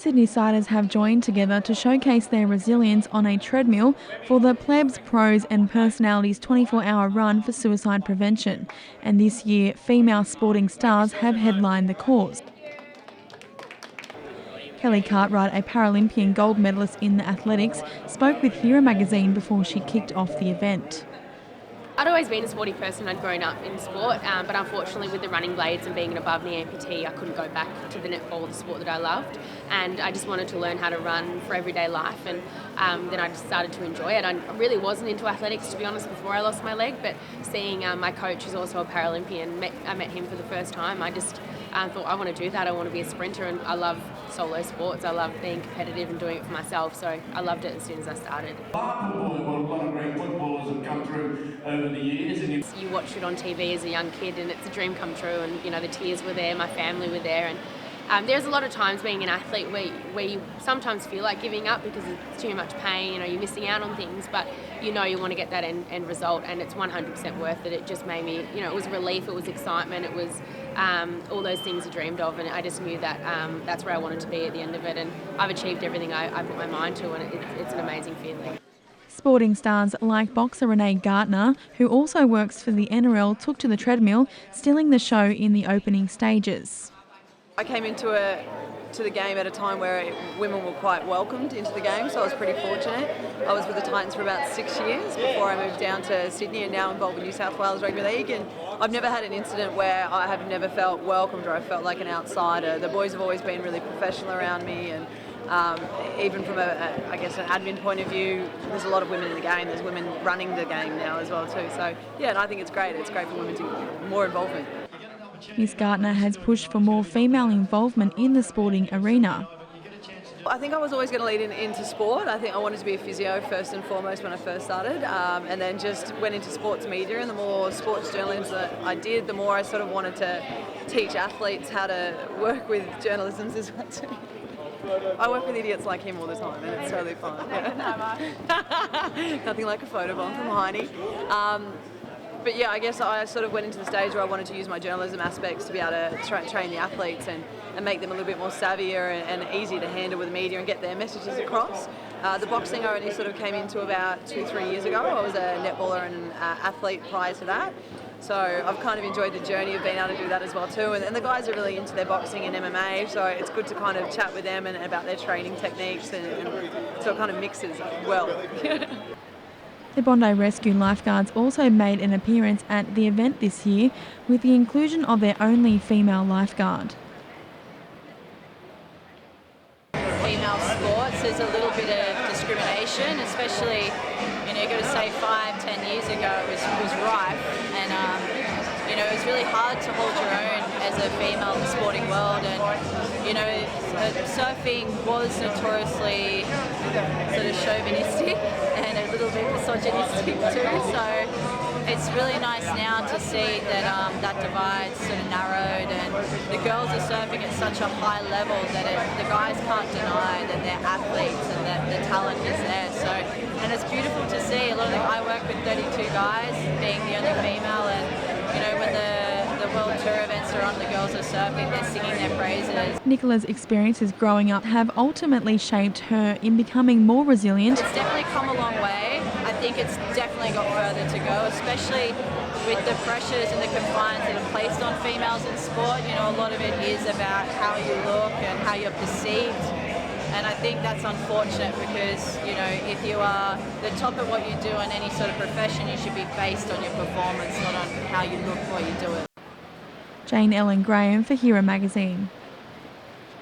Sydney-siders have joined together to showcase their resilience on a treadmill for the Plebs, Pros and Personalities 24-hour run for suicide prevention. And this year, female sporting stars have headlined the cause. Kelly Cartwright, a Paralympian gold medalist in the athletics, spoke with Hero magazine before she kicked off the event. I'd always been a sporty person. I'd grown up in sport, but unfortunately with the running blades and being an above-knee amputee, I couldn't go back to the netball, the sport that I loved, and I just wanted to learn how to run for everyday life, and then I just started to enjoy it. I really wasn't into athletics, to be honest, before I lost my leg, but seeing my coach, who's also a Paralympian, I met him for the first time. I just thought, I want to do that. I want to be a sprinter, and I love solo sports. I love being competitive and doing it for myself, so I loved it as soon as I started. A lot of great footballers have come through over the years. You watch it on TV as a young kid, and it's a dream come true, and the tears were there, my family were there, and there's a lot of times being an athlete where you sometimes feel like giving up because it's too much pain, you're missing out on things, but you want to get that end result, and it's 100% worth it. It just made me, it was relief, it was excitement, it was all those things I dreamed of, and I just knew that that's where I wanted to be at the end of it, and I've achieved everything I put my mind to, and it's an amazing feeling. Sporting stars like boxer Renee Gartner, who also works for the NRL, took to the treadmill, stealing the show in the opening stages. I came into the game at a time where women were quite welcomed into the game, so I was pretty fortunate. I was with the Titans for about 6 years before I moved down to Sydney, and now involved with New South Wales Rugby League, and I've never had an incident where I have never felt welcomed or I felt like an outsider. The boys have always been really professional around me, and even from an admin point of view, there's a lot of women in the game. There's women running the game now as well too. So yeah, and I think it's great. It's great for women to get more involvement. Ms Gartner has pushed for more female involvement in the sporting arena. I think I was always going to lead into sport. I think I wanted to be a physio first and foremost when I first started, and then just went into sports media, and the more sports journalism that I did, the more I sort of wanted to teach athletes how to work with journalism as well too. I work with idiots like him all the time, and it's totally fun. Yeah. Nothing like a photobomb from Heine. But yeah, I guess I sort of went into the stage where I wanted to use my journalism aspects to be able to train the athletes and make them a little bit more savvier and easier to handle with the media and get their messages across. The boxing I only sort of came into about 2-3 years ago. I was a netballer and an athlete prior to that. So I've kind of enjoyed the journey of being able to do that as well too. And the guys are really into their boxing and MMA, so it's good to kind of chat with them and about their training techniques, and so it kind of mixes well. The Bondi Rescue lifeguards also made an appearance at the event this year with the inclusion of their only female lifeguard. Female sports, there's a little bit of discrimination, especially, you've got to say 5-10 years ago it was rife, and it was really hard to hold your own as a female in the sporting world, and surfing was notoriously sort of chauvinistic and a little bit misogynistic too, so it's really nice now to see that that divide's sort of narrowed, and the girls are surfing at such a high level that the guys can't deny that they're athletes and that the talent is there. So, and it's beautiful to see. I work with 32 guys, being the only female, and when the World Tour events are on, the girls are surfing, they're singing their praises. Nicola's experiences growing up have ultimately shaped her in becoming more resilient. It's definitely come a long way. I think it's definitely got further to go, especially with the pressures and the confines that are placed on females in sport. A lot of it is about how you look and how you're perceived. And I think that's unfortunate because, if you are the top of what you do in any sort of profession, you should be based on your performance, not on how you look while you do it. Jane Ellen Graham for Hero magazine.